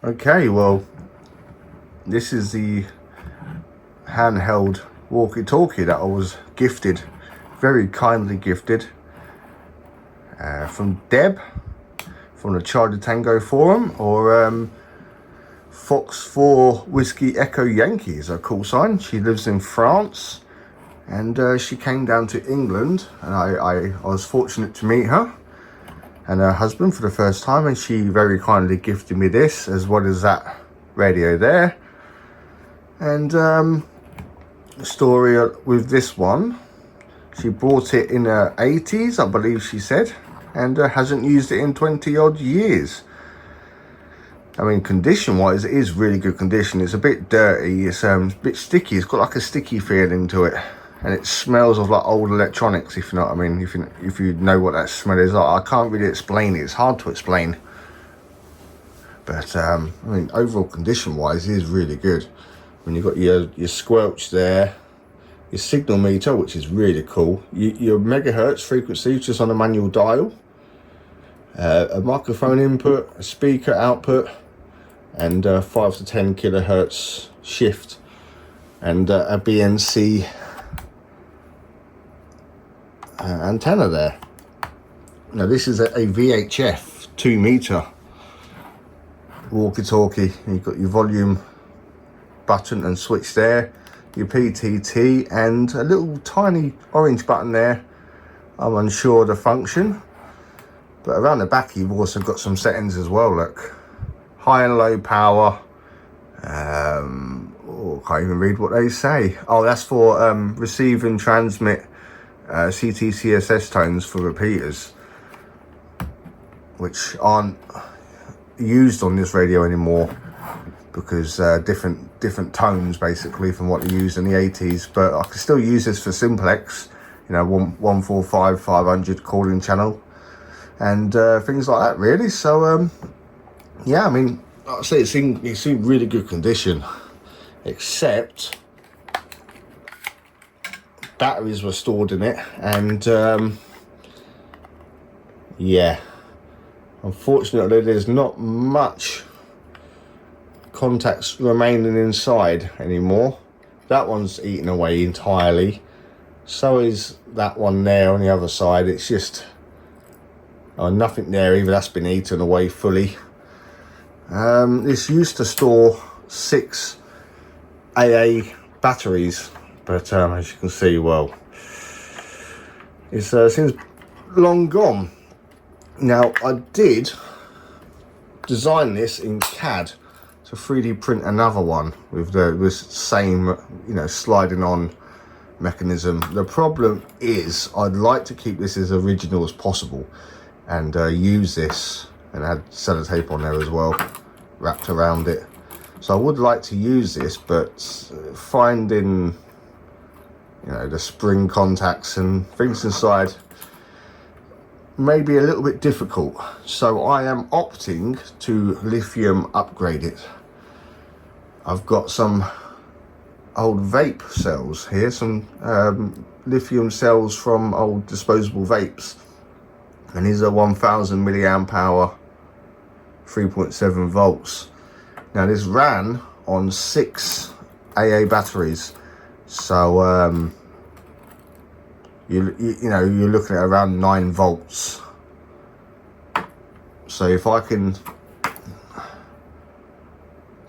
Okay, well, this is the handheld walkie-talkie that I was gifted, very kindly gifted, from Deb, from the Charlie Tango forum, or Fox 4 Whiskey Echo Yankee is her call sign. She lives in France, and she came down to England, and I was fortunate to meet her and her husband for the first time, and she very kindly gifted me this, as well as that radio there. And the story with this one, she bought it in her 80s, I believe she said, and hasn't used it in 20 odd years. I mean, condition wise, it is really good condition. It's a bit dirty, it's a bit sticky, it's got like a sticky feeling to it, and it smells of like old electronics, if you know what I mean, if you know what that smell is like. I can't really explain it, it's hard to explain, but I mean, overall condition wise, it is really good. When you've got your squelch there, your signal meter, which is really cool, your megahertz frequency just on a manual dial, a microphone input, a speaker output, and 5 to 10 kilohertz shift, and a BNC antenna there. Now this is a VHF 2 meter walkie-talkie. You've got your volume button and switch there, your PTT, and a little tiny orange button there. I'm unsure of the function, but around the back you've also got some settings as well. Look, high and low power. Oh, can't even read what they say. Oh, that's for receive and transmit CTCSS tones for repeaters, which aren't used on this radio anymore, because different tones basically from what they used in the 80s. But I can still use this for simplex, you know, 145 500 calling channel and things like that, really. So yeah, I mean, like I say, it's in really good condition, except batteries were stored in it, and yeah, unfortunately there's not much contacts remaining inside anymore. That one's eaten away entirely, so is that one there on the other side. It's just nothing there either, that's been eaten away fully. This used to store 6 AA batteries, but as you can see, well, it's seems long gone. Now, I did design this in CAD to 3D print another one with this same, you know, sliding on mechanism. The problem is I'd like to keep this as original as possible and use this, and add sellotape on there as well, wrapped around it. So I would like to use this, but finding, you know, the spring contacts and things inside may be a little bit difficult. So I am opting to lithium upgrade it. I've got some old vape cells here, some lithium cells from old disposable vapes, and these are 1000 milliamp hour 3.7 volts. Now this ran on 6 AA batteries, so you know, you're looking at around 9 volts. So if I can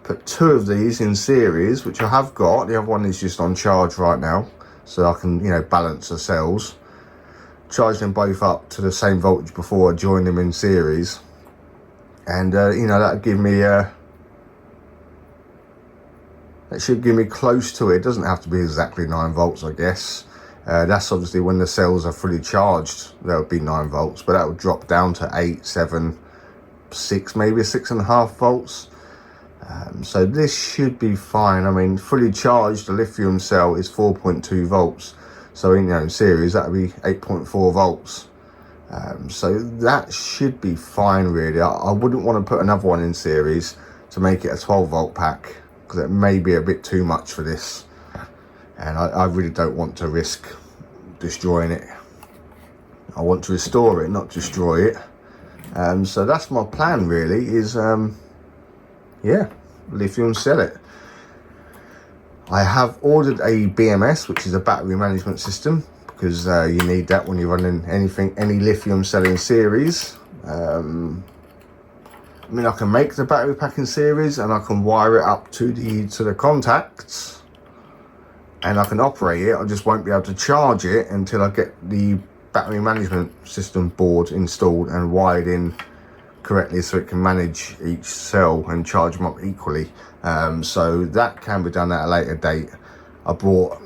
put 2 of these in series, which I have got, the other one is just on charge right now, so I can, you know, balance the cells, charge them both up to the same voltage before I join them in series, and you know, that'll give me that should give me close to it. It doesn't have to be exactly 9 volts, I guess. That's obviously when the cells are fully charged, that would be 9 volts, but that would drop down to 8, 7, 6, maybe 6.5 volts. So this should be fine. I mean, fully charged, the lithium cell is 4.2 volts. So, you know, in series, that would be 8.4 volts. So that should be fine, really. I wouldn't want to put another one in series to make it a 12 volt pack, because it may be a bit too much for this. And I really don't want to risk destroying it. I want to restore it, not destroy it. So that's my plan, really, is yeah, yeah, lithium cell it. I have ordered a BMS, which is a battery management system, because you need that when you're running any lithium cell in series. I mean, I can make the battery pack in series and I can wire it up to the contacts and I can operate it. I just won't be able to charge it until I get the battery management system board installed and wired in correctly so it can manage each cell and charge them up equally. So that can be done at a later date. I bought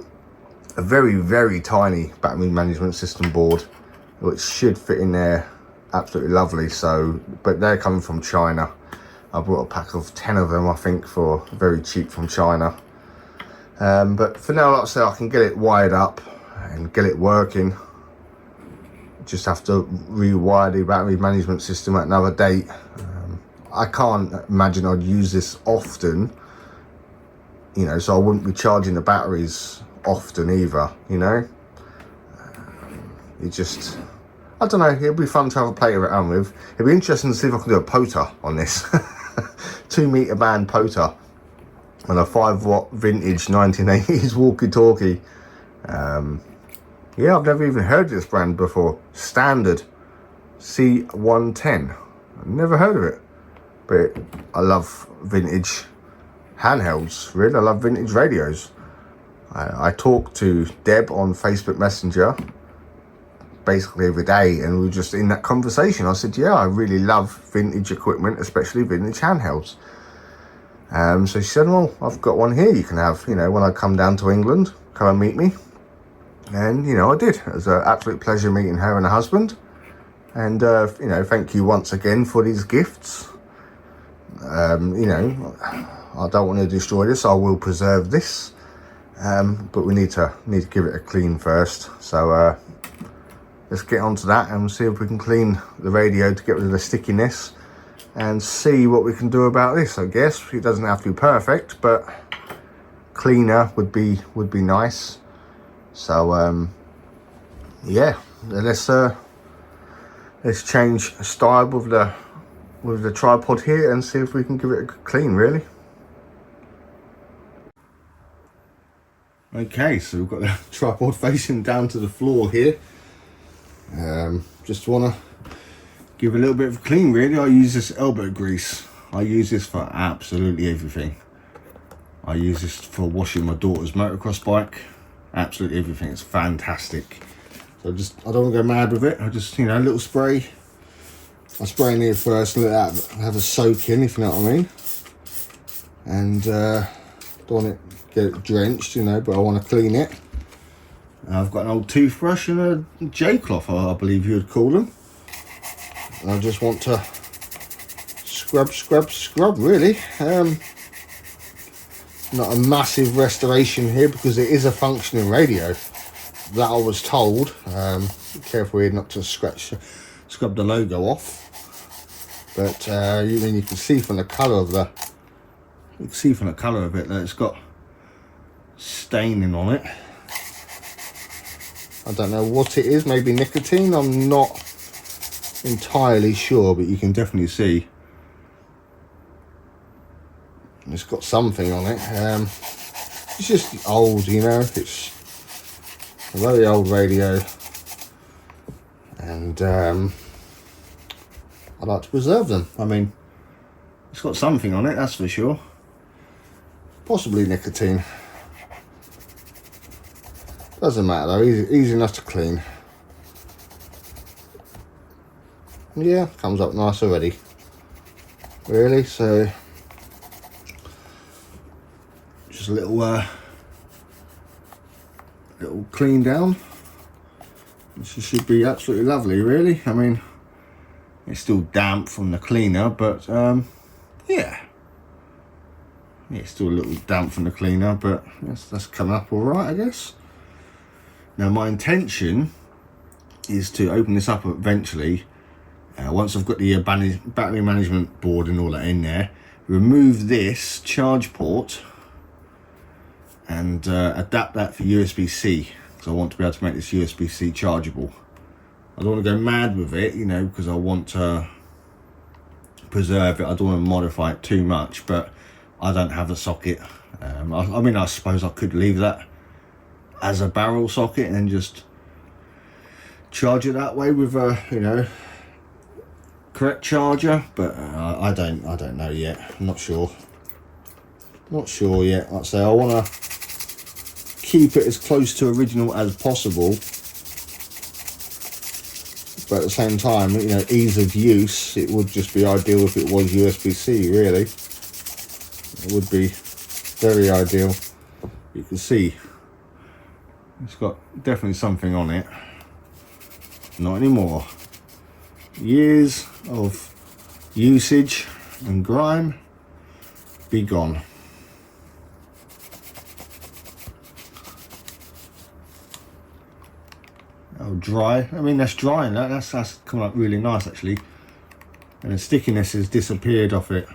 a very tiny battery management system board which should fit in there absolutely lovely. So, but they're coming from China. I bought a pack of 10 of them, I think, for very cheap from China. But for now, like I say, I can get it wired up and get it working. Just have to rewire the battery management system at another date. I can't imagine I'd use this often, you know, so I wouldn't be charging the batteries often either, you know. It just, I don't know, it'll be fun to have a play around with. It'll be interesting to see if I can do a poter on this. 2 meter band poter on a 5-watt vintage 1980s walkie-talkie. Yeah, I've never even heard of this brand before. Standard C110. I've never heard of it. But I love vintage handhelds, really. I love vintage radios. I talk to Deb on Facebook Messenger basically every day, and we were just in that conversation. I said, yeah, I really love vintage equipment, especially vintage handhelds. So she said, well, I've got one here you can have, you know, when I come down to England, come and meet me. And, you know, I did. It was an absolute pleasure meeting her and her husband. And, you know, thank you once again for these gifts. You know, I don't want to destroy this. I will preserve this. But we need to give it a clean first. So, let's get onto that and see if we can clean the radio to get rid of the stickiness and see what we can do about this. I guess it doesn't have to be perfect, but cleaner would be nice. So yeah, let's change style with the tripod here and see if we can give it a clean, really. Okay, so we've got the tripod facing down to the floor here. Just want to give a little bit of a clean, really. I use this elbow grease. I use this for absolutely everything. I use this for washing my daughter's motocross bike. Absolutely everything. It's fantastic. So I don't want to go mad with it. I just, you know, a little spray. I spray in here first and let that have a soak in, if you know what I mean. And don't want it to get drenched, you know, but I want to clean it. I've got an old toothbrush and a J-cloth, I believe you would call them. And I just want to scrub, really. Not a massive restoration here because it is a functioning radio. That I was told. Be careful here not to scrub the logo off. But you can see from the colour of it that it's got staining on it. I don't know what it is, maybe nicotine, I'm not entirely sure, but you can definitely see it's got something on it. It's just old, you know, it's a very old radio, and I like to preserve them. I mean, it's got something on it, that's for sure. Possibly nicotine. Doesn't matter though, easy enough to clean. Yeah, comes up nice already. Really, so just a little clean down. This should be absolutely lovely, really. I mean, it's still damp from the cleaner, but yeah, it's still a little damp from the cleaner, but that's come up all right, I guess. Now my intention is to open this up eventually, once I've got the battery management board and all that in there, remove this charge port and adapt that for USB-C, because I want to be able to make this USB-C chargeable. I don't want to go mad with it, you know, because I want to preserve it. I don't want to modify it too much, but I don't have a socket. I mean, I suppose I could leave that as a barrel socket and just charge it that way with a, you know, correct charger, but I don't know yet. I'm not sure yet. Like I say, I want to keep it as close to original as possible, but at the same time, you know, ease of use, it would just be ideal if it was USB-C, really. It would be very ideal. You can see it's got definitely something on it. Not anymore. Years of usage and grime be gone. Oh, dry. I mean, that's drying. That's come up really nice, actually. And the stickiness has disappeared off it.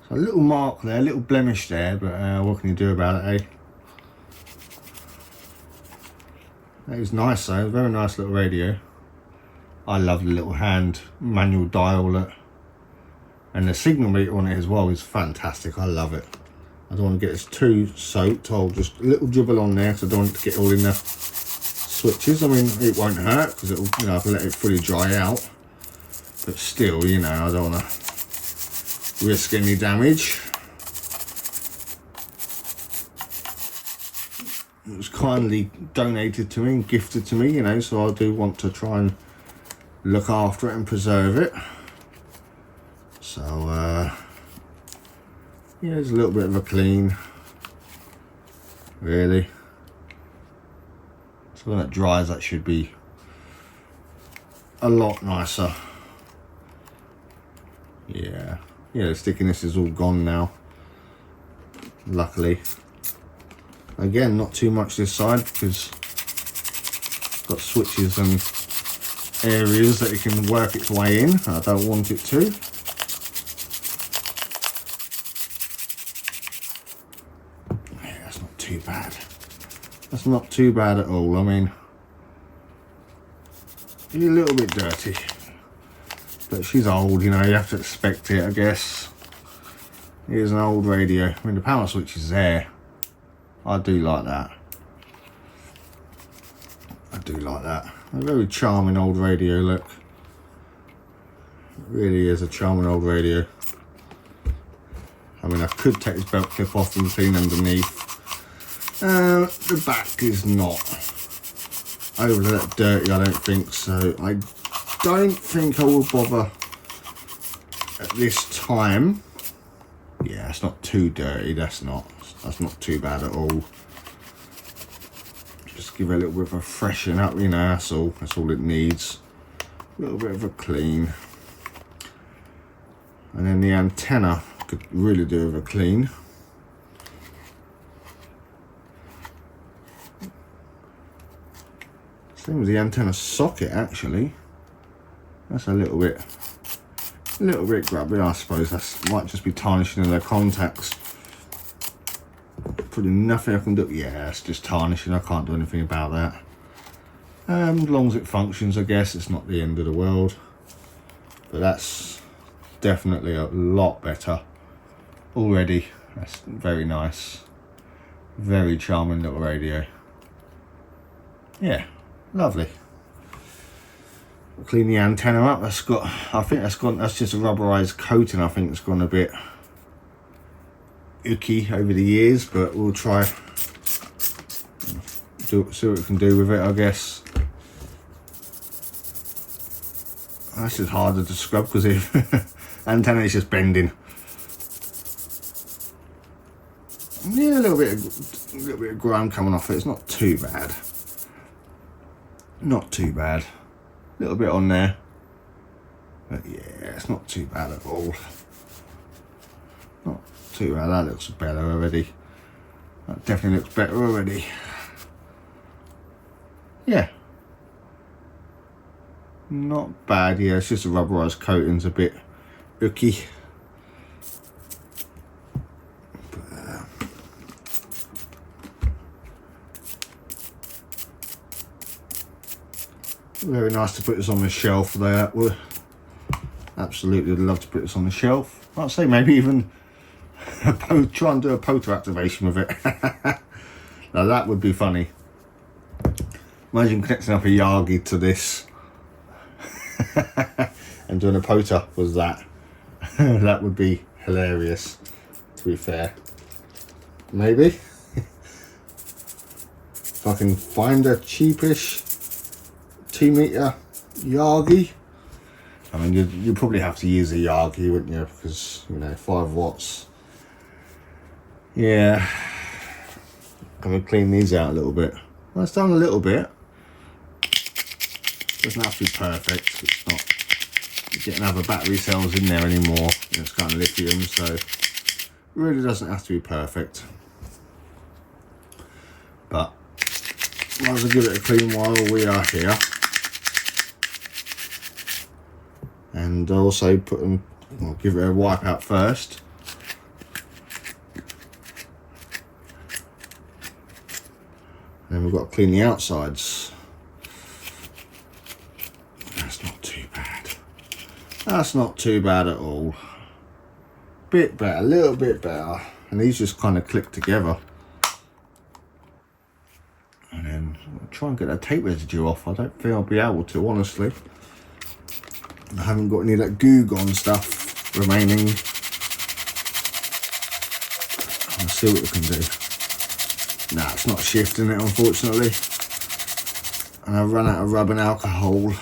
So a little mark there, a little blemish there, but what can you do about it, eh? That is nice though, very nice little radio. I love the little hand manual dial and the signal meter on it as well is fantastic. I love it. I don't want to get this too soaked. I'll just a little dribble on there because I don't want it to get all in the switches. I mean, it won't hurt because it'll, you know, I can let it fully dry out. But still, you know, I don't want to risk any damage. It was kindly donated to me and gifted to me, you know, so I do want to try and look after it and preserve it. So yeah, there's a little bit of a clean, really. So when that dries, that should be a lot nicer. Yeah, the stickiness is all gone now, luckily. Again, not too much this side because it's got switches and areas that it can work its way in. I don't want it to. Yeah, that's not too bad. That's not too bad at all. I mean, she's a little bit dirty, but she's old, you know, you have to expect it, I guess. Here's an old radio. I mean, the power switch is there. I do like that. I do like that. A very charming old radio, look. It really is a charming old radio. I mean, I could take this belt clip off and clean underneath. The back is not over that dirty, I don't think so. I don't think I will bother at this time. Yeah, it's not too dirty, that's not too bad at all. Just give it a little bit of a freshen up, you know, that's all it needs. A little bit of a clean. And then the antenna could really do with a clean. Same with the antenna socket, actually. That's a little bit grubby, I suppose. That might just be tarnishing in their contacts. Probably nothing I can do. Yeah, it's just tarnishing. I can't do anything about that. As long as it functions, I guess it's not the end of the world. But that's definitely a lot better already. That's very nice. Very charming little radio. Yeah, lovely. Clean the antenna up. That's just a rubberized coating. I think it's gone a bit icky over the years, but we'll try see what we can do with it, I guess. This is harder to scrub because the antenna is just bending. Yeah, a little bit of grime coming off it. It's not too bad. Not too bad. A little bit on there, but yeah, it's not too bad at all. Not too bad. That looks better already. That definitely looks better already. Yeah, not bad. Yeah, it's just a rubberized coating's a bit icky. Very nice to put this on the shelf there. Absolutely would love to put this on the shelf. I'd say maybe even try and do a poker activation with it. Now that would be funny. Imagine connecting up a Yagi to this and doing a poker with that. That would be hilarious, to be fair. Maybe. If I can find a cheapish 2 meter Yagi. I mean, you'd probably have to use a Yagi, wouldn't you? Because, you know, 5 watts. Yeah. Can we clean these out a little bit? Well, it's done a little bit. Doesn't have to be perfect. It's not getting other battery cells in there anymore. It's kind of lithium, so it really doesn't have to be perfect. But might as well give it a clean while we are here. And also put them, well, give it a wipe out first. Then we've got to clean the outsides. That's not too bad. That's not too bad at all. Bit better, a little bit better. And these just kind of click together. And then I'll try and get that tape residue off. I don't think I'll be able to, honestly. I haven't got any of that goo gone stuff remaining. Let's see what we can do. Nah, it's not shifting it, unfortunately. And I've run out of rub and alcohol.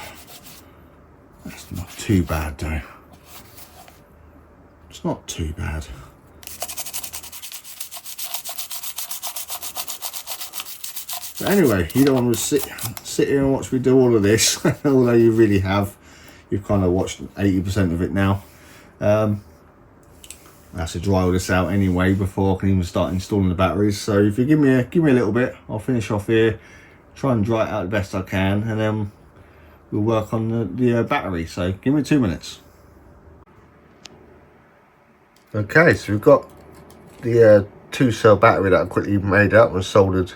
That's not too bad, though. It's not too bad. But anyway, you don't want to sit here and watch me do all of this, although you really have. You've kind of watched 80% of it now. I have to dry all this out anyway before I can even start installing the batteries. So if you give me a little bit, I'll finish off here, try and dry it out the best I can, and then we'll work on the battery. So give me 2 minutes. Okay, so we've got the 2-cell battery that I quickly made up and soldered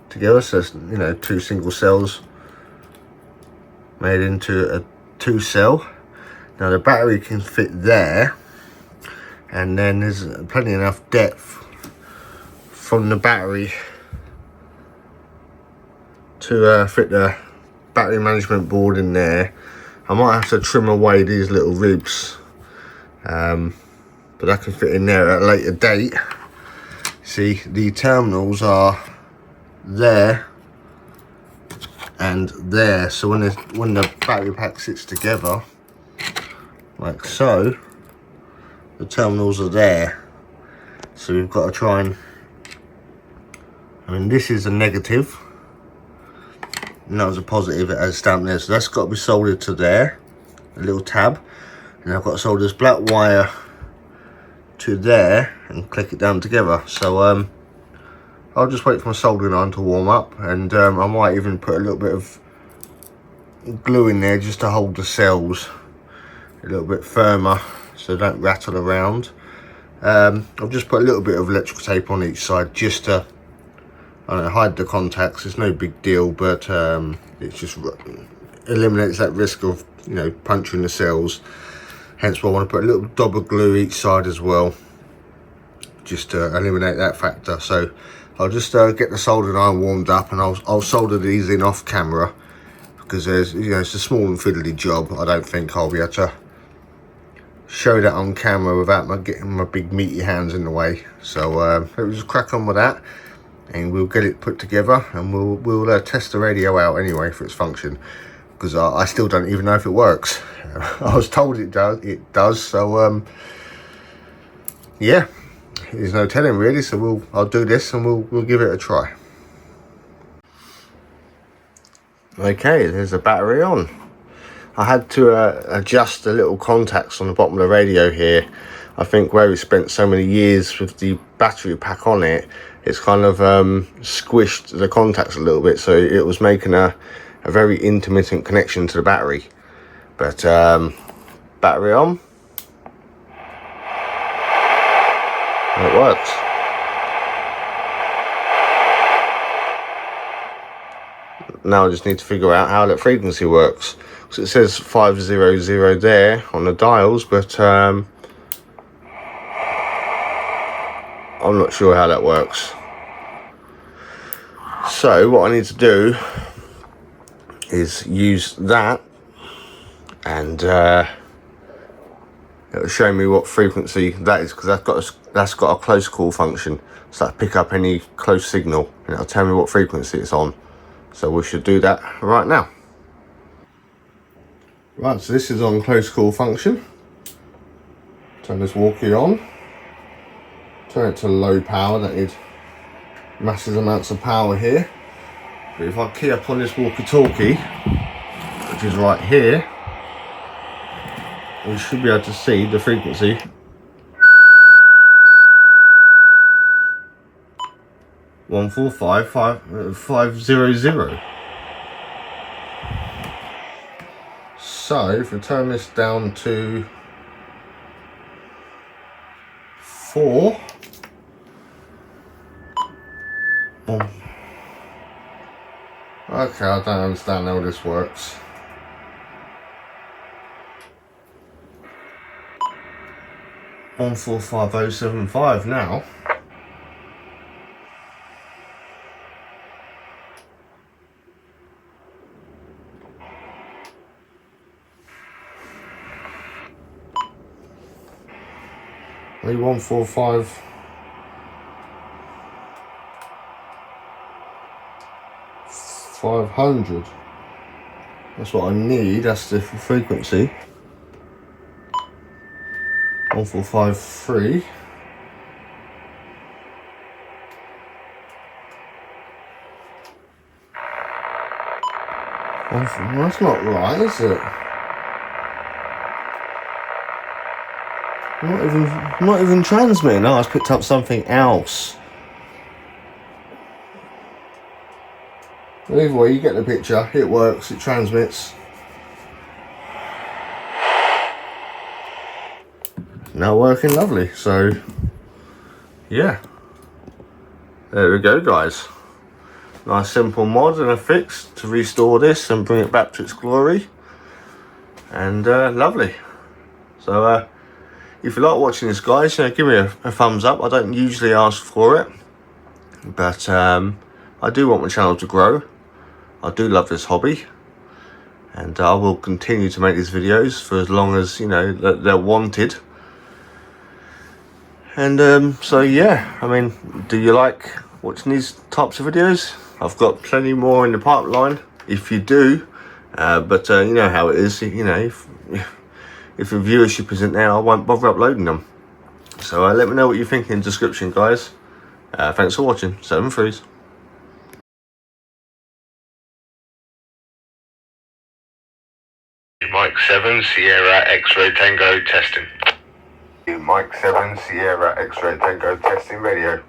together. So it's, you know, 2 single cells made into a 2-cell. Now the battery can fit there, and then there's plenty enough depth from the battery to fit the battery management board in there. I might have to trim away these little ribs, but that can fit in there at a later date. See, the terminals are there and there, so when the battery pack sits together like so, the terminals are there. So we've got to try and, I mean, this is a negative and that was a positive, it has stamped there, so that's got to be soldered to there, a little tab, and I've got to solder this black wire to there and click it down together. So I'll just wait for my soldering iron to warm up, and I might even put a little bit of glue in there just to hold the cells a little bit firmer so they don't rattle around. I've just put a little bit of electrical tape on each side just to, I don't know, hide the contacts. It's no big deal, but it just eliminates that risk of, you know, puncturing the cells. Hence why I want to put a little dab of glue each side as well, just to eliminate that factor. So I'll just get the soldering iron warmed up, and I'll solder these in off camera, because there's, you know, it's a small and fiddly job. I don't think I'll be able to show that on camera without getting my big meaty hands in the way. So we'll just crack on with that, and we'll get it put together, and we'll test the radio out anyway for its function, because I still don't even know if it works. I was told it does. So yeah, there's no telling really. So I'll do this and we'll give it a try. Okay, there's the battery on. I had to adjust the little contacts on the bottom of the radio here. I think where we spent so many years with the battery pack on it, it's kind of squished the contacts a little bit, so it was making a very intermittent connection to the battery. But battery on, and it works. Now I just need to figure out how that frequency works, So it says 500 there on the dials, but I'm not sure how that works. So what I need to do is use that, and it'll show me what frequency that is, because that's got a close call function, so that'll pick up any close signal and it'll tell me what frequency it's on. So we should do that right now. Right, so this is on close call function. Turn this walkie on. Turn it to low power, don't need massive amounts of power here. But if I key up on this walkie-talkie, which is right here, we should be able to see the frequency. One four five 500. So if we turn this down to 4. Boom. Okay, I don't understand how this works. One 45075 now. Maybe 145. $500. That's what I need. That's the frequency. 1453. Well, that's not right, is it? Not even transmitting. No, I've picked up something else. Either way, you get the picture. It works. It transmits. Now working lovely. So, yeah. There we go, guys. Nice simple mod and a fix to restore this and bring it back to its glory. And lovely. So, if you like watching this, guys, give me a thumbs up. I don't usually ask for it, but I do want my channel to grow. I do love this hobby, and I will continue to make these videos for as long as, they're wanted. And so yeah, I mean, do you like watching these types of videos? I've got plenty more in the pipeline if you do, but you know how it is, if the viewership isn't there, I won't bother uploading them. So let me know what you think in the description, guys. Thanks for watching. 7 Freeze. Mike 7 Sierra X-Ray Tango testing. Mike 7 Sierra X-Ray Tango testing radio.